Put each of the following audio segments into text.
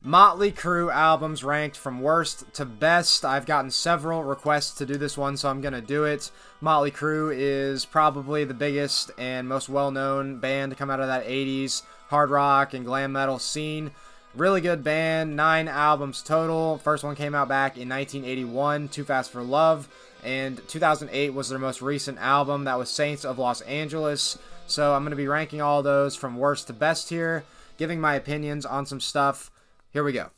Motley Crüe albums ranked from worst to best. I've gotten several requests to do this one, so I'm going to do it. Motley Crüe is probably the biggest and most well-known band to come out of that 80s hard rock and glam metal scene. Really good band, 9 albums total. First one came out back in 1981, Too Fast for Love, and 2008 was their most recent album. That was Saints of Los Angeles. So I'm going to be ranking all those from worst to best here, giving my opinions on some stuff. Here we go.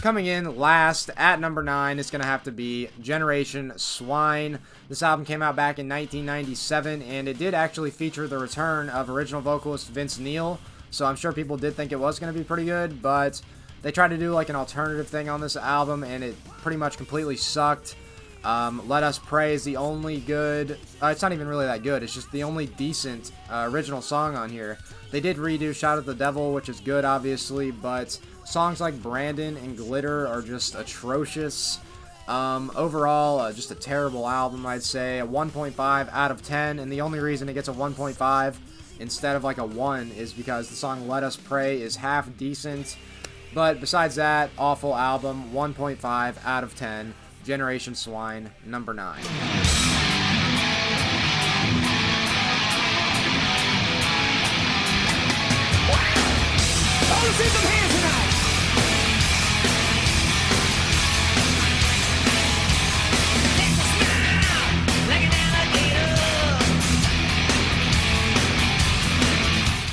Coming in last at number 9 is going to have to be Generation Swine. This album came out back in 1997, and it did actually feature the return of original vocalist Vince Neil, so I'm sure people did think it was going to be pretty good, but they tried to do like an alternative thing on this album, and it pretty much completely sucked. Let Us Pray is the only good, it's not even really that good, it's just the only decent original song on here. They did redo Shout at the Devil, which is good obviously, but songs like Brandon and Glitter are just atrocious. Overall, just a terrible album, I'd say. A 1.5 out of 10, and the only reason it gets a 1.5 instead of like a 1 is because the song Let Us Pray is half decent. But besides that, awful album, 1.5 out of 10. Generation Swine, number 9.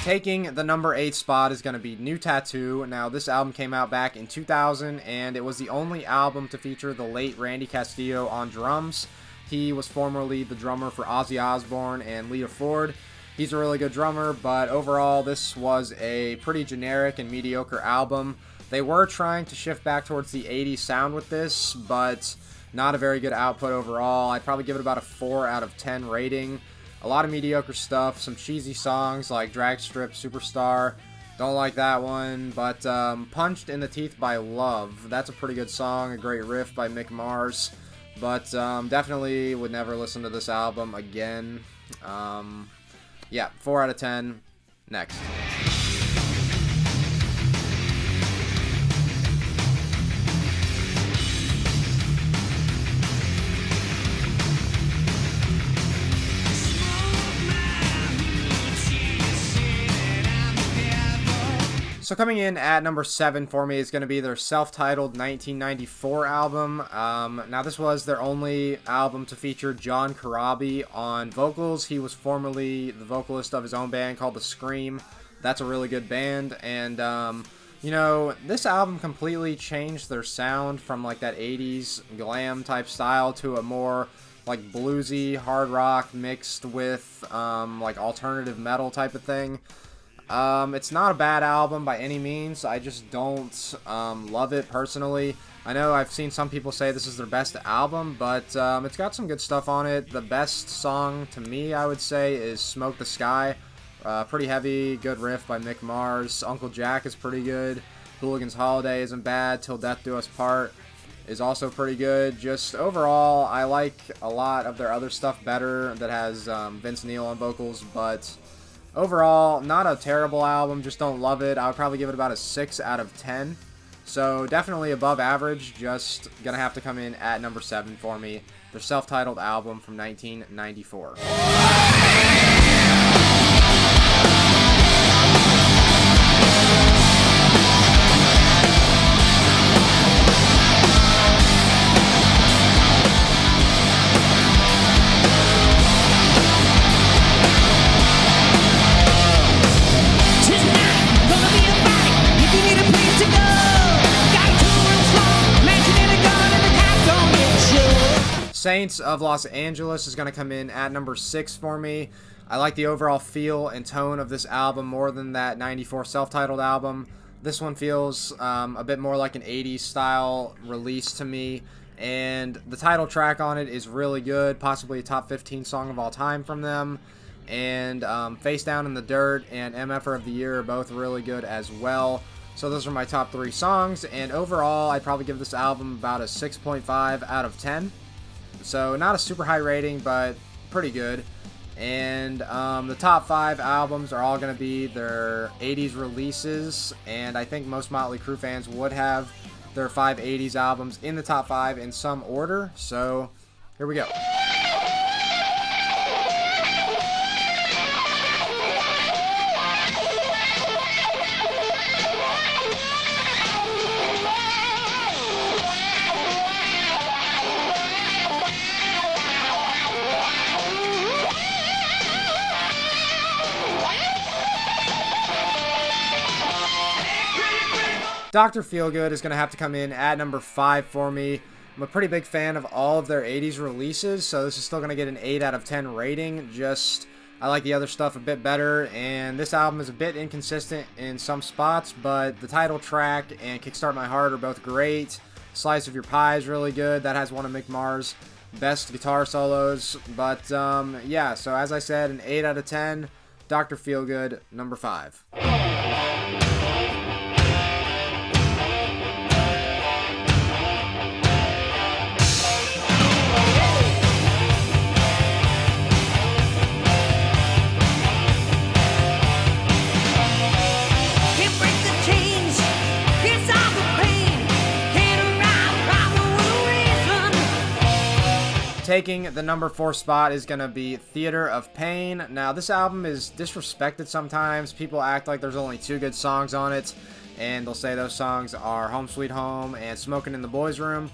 Taking the number 8 spot is going to be New Tattoo. Now, this album came out back in 2000, and it was the only album to feature the late Randy Castillo on drums. He was formerly the drummer for Ozzy Osbourne and Lita Ford. He's a really good drummer, but overall, this was a pretty generic and mediocre album. They were trying to shift back towards the 80s sound with this, but not a very good output overall. I'd probably give it about a 4 out of 10 rating. A lot of mediocre stuff, some cheesy songs like Drag Strip, Superstar, don't like that one, but Punched in the Teeth by Love, that's a pretty good song, a great riff by Mick Mars, but definitely would never listen to this album again. Yeah, 4 out of 10, next. So coming in at number 7 for me is going to be their self-titled 1994 album. Now this was their only album to feature John Corabi on vocals. He was formerly the vocalist of his own band called The Scream. That's a really good band, and you know, this album completely changed their sound from like that 80s glam type style to a more like bluesy hard rock mixed with like alternative metal type of thing. It's not a bad album by any means. I just don't love it personally. I know I've seen some people say this is their best album, but it's got some good stuff on it. The best song to me, I would say, is Smoke the Sky. Pretty heavy, good riff by Mick Mars. Uncle Jack is pretty good. Hooligan's Holiday isn't bad. Till Death Do Us Part is also pretty good. Just overall, I like a lot of their other stuff better that has Vince Neil on vocals, but overall, not a terrible album, just don't love it. I would probably give it about a 6 out of 10. So definitely above average, just gonna have to come in at number 7 for me. Their self-titled album from 1994. Saints of Los Angeles is going to come in at number 6 for me. I like the overall feel and tone of this album more than that 94 self-titled album. This one feels a bit more like an 80s style release to me. And the title track on it is really good, possibly a top 15 song of all time from them. And Face Down in the Dirt and MFer of the Year are both really good as well. So those are my top 3 songs, and overall I'd probably give this album about a 6.5 out of 10. So not a super high rating, but pretty good. And the top 5 albums are all going to be their 80s releases, and I think most Motley Crue fans would have their 5 80s albums in the top 5 in some order. So here we go. Dr. Feelgood is going to have to come in at number 5 for me. I'm a pretty big fan of all of their 80s releases, so this is still going to get an 8 out of 10 rating. Just, I like the other stuff a bit better, and this album is a bit inconsistent in some spots, but the title track and Kickstart My Heart are both great. Slice of Your Pie is really good. That has one of Mick Mars' best guitar solos. But, yeah, so as I said, an 8 out of 10. Dr. Feelgood, number 5. Taking the number 4 spot is going to be Theater of Pain. Now, this album is disrespected sometimes. People act like there's only 2 good songs on it, and they'll say those songs are Home Sweet Home and Smoking in the Boys' Room.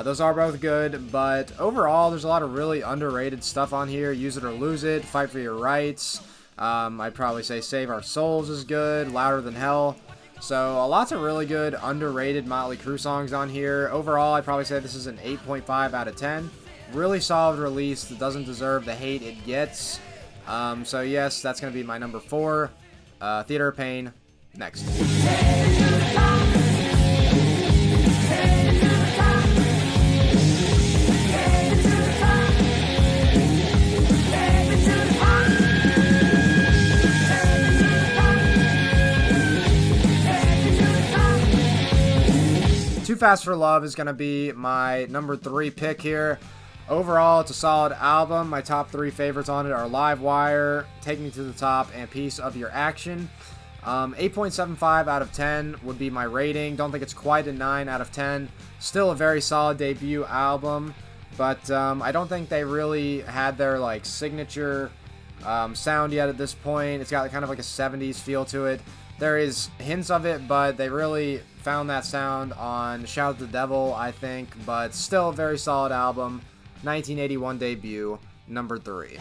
Those are both good, but overall, there's a lot of really underrated stuff on here. Use It or Lose It, Fight for Your Rights. I'd probably say Save Our Souls is good, Louder Than Hell. So, lots of really good, underrated Motley Crue songs on here. Overall, I'd probably say this is an 8.5 out of 10. Really solid release that doesn't deserve the hate it gets. So yes, that's going to be my number 4. Theater of Pain, next. Too Fast for Love is going to be my number 3 pick here. Overall, it's a solid album. My top 3 favorites on it are Live Wire, Take Me to the Top, and Piece of Your Action. 8.75 out of 10 would be my rating. Don't think it's quite a 9 out of 10. Still a very solid debut album, but I don't think they really had their signature sound yet at this point. It's got kind of like a 70s feel to it. There is hints of it, but they really found that sound on Shout at the Devil, I think, but still a very solid album. 1981 debut, number 3.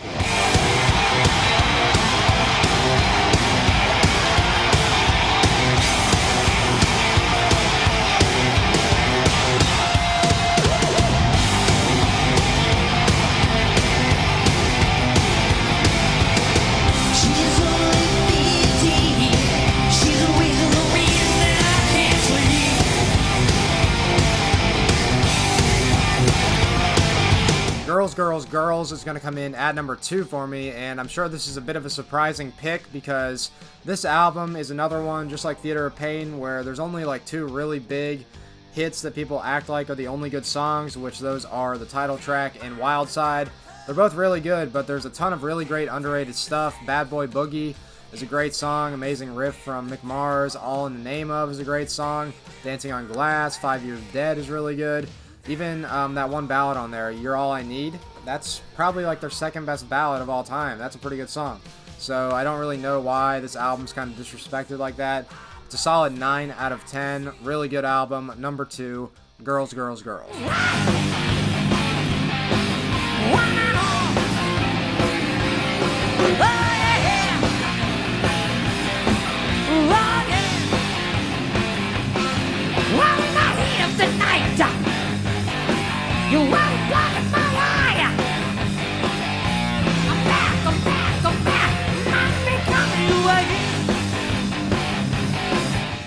Girls, Girls, Girls is going to come in at number 2 for me, and I'm sure this is a bit of a surprising pick because this album is another one, just like Theater of Pain, where there's only 2 really big hits that people act like are the only good songs, which those are the title track and Wild Side. They're both really good, but there's a ton of really great underrated stuff. Bad Boy Boogie is a great song, amazing riff from Mick Mars. All in the Name Of is a great song. Dancing on Glass, 5 Years Dead is really good. Even that one ballad on there, You're All I Need, that's probably their second best ballad of all time. That's a pretty good song. So I don't really know why this album's kind of disrespected like that. It's a solid 9 out of 10. Really good album. Number 2, Girls, Girls, Girls. You won't blind my eye. I'm back, I'm back, I'm back. I'm becoming you again.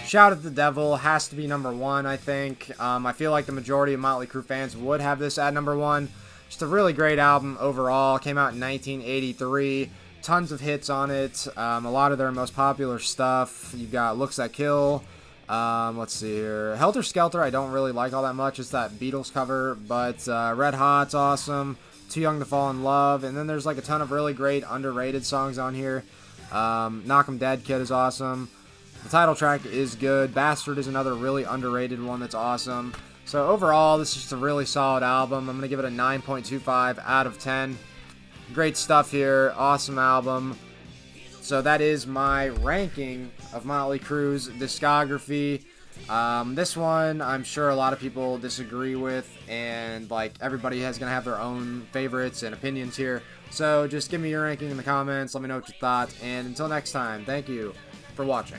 Shout at the Devil has to be number 1, I think. I feel like the majority of Motley Crue fans would have this at number 1. Just a really great album overall. Came out in 1983. Tons of hits on it. A lot of their most popular stuff. You've got Looks That Kill. Let's see here. Helter Skelter, I don't really like all that much. It's that Beatles cover. But Red Hot's awesome. Too Young to Fall in Love. And then there's like a ton of really great underrated songs on here. Knock 'Em Dead Kid is awesome. The title track is good. Bastard is another really underrated one that's awesome. So overall, this is just a really solid album. I'm going to give it a 9.25 out of 10. Great stuff here. Awesome album. So that is my ranking of Motley Crue's discography. This one, I'm sure a lot of people disagree with, and like everybody is going to have their own favorites and opinions here. So just give me your ranking in the comments. Let me know what you thought. And until next time, thank you for watching.